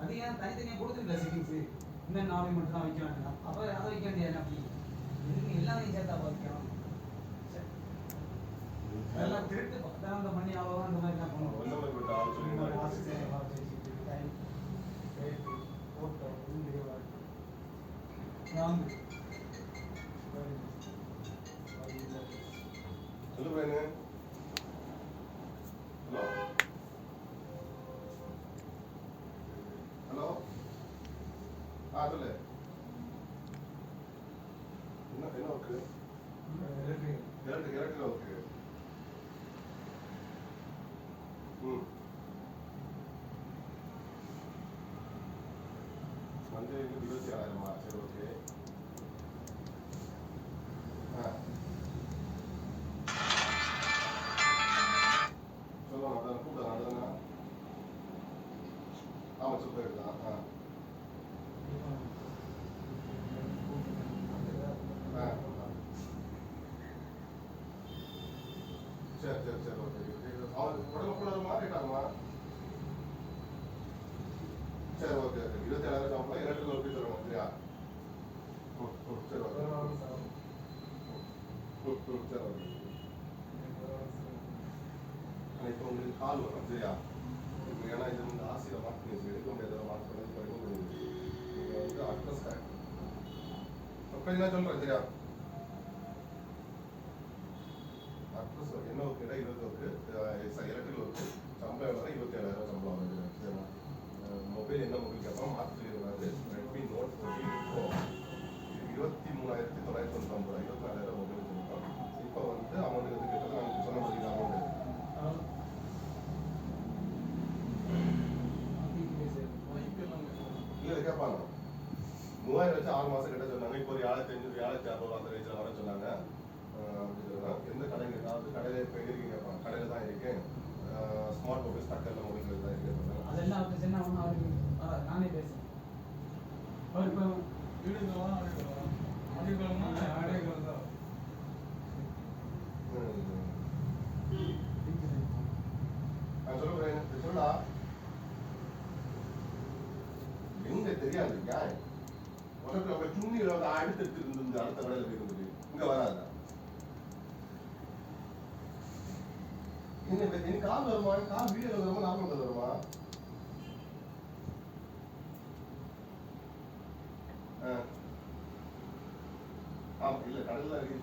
அது ஏன் தனித்தனியாக கொடுத்துருக்கல செட்டிங்ஸு இந்த 4 மட்டும் தான் வைக்க வேண்டாம். அப்போ அதை வைக்க வேண்டியது அப்படி எதுக்கு எல்லாத்தையும் சேர்த்தா வைக்கணும். அதெல்லாம் திருட்டு பத்தாம் பண்ணி அவ்வளோதான் இந்த மாதிரிலாம் பண்ணுவோம். ஹலோ சொல்லு என்ன ஒர்க்கு? Electric work. வந்து 27,000. சரி, ஓகே. சொல்லுவாங்க அதான் கூப்பிடுறாங்க அதுதானே. ஆமாம் சூப்பர் தான். சரி ஓகே. அவருக்கு உடம்புக்குள்ள வருமா கேட்டாருமா? சரி ஓகே 27,000 சம்பளம் எலக்ட்ரிக் ஒர்க்கு சொல்லணும் சரியா? சரி ஓகே. சரி ஓகே. இப்போ உங்களுக்கு கால் வரும் சரியா? இப்போ ஏன்னா இது வந்து ஆசிரியர் மார்க் எடுக்க முடியாத மார்க் பண்ணி படிக்க முடியுது. நீங்கள் வந்து அட்ரஸ் கரெக்ட் அப்போ என்ன சொல்கிறேன் சரியா? அட்ரஸ் என்ன ஒர்க்கு கேட்டால் 20 ஒர்க்கு எலக்ட்ரிக் ஒர்க்கு சம்பளம் வர 27,000 சம்பளம் வருது சரியா? மொபைல் என்ன மொபைல் கேட்பாங்க மார்க் சொல்லிடுவாரு. ரெட்மி நோட் 14 ப்ரோ 23,999 24,000 மொபைல் வச்சுருக்கோம். இப்போ வந்து அமௌண்ட் வந்து கிட்டத்தட்ட நாங்கள் சொன்ன மாதிரி அமௌண்ட் இல்லை கேட்பாங்க. 3000 வச்சு 6 மாதம் கிட்ட சொன்னாங்க. இப்போ ஒரு 7,500 7,600 அந்த ரேஞ்சில் வர சொன்னாங்க. எந்த கடைங்க அதாவது கடையில் இப்போ இருக்கீங்க கேட்பாங்க. கடையில் தான் இருக்கேன். ஸ்மார்ட் மொபைல்ஸ் பக்கத்தில் மொபைல் தான் இருக்கேன். அதெல்லாம் அவருக்கு சின்ன ஒன்றும் அவருக்கு நானே பேசுகிறேன். அவர் இப்போ வீடுங்களாம் சொல்லா எங்க தெரியாது ஏன் உனக்கு நம்ம துணியில வந்து அடுத்து இருந்தது அடுத்த கடையில் இருந்தது இங்க வராதா? என்ன கால் வருமா? கால் வீடியோல வருமா நார்மல் வருமா? ஆமா இல்ல கடையில் தான் இருக்கு.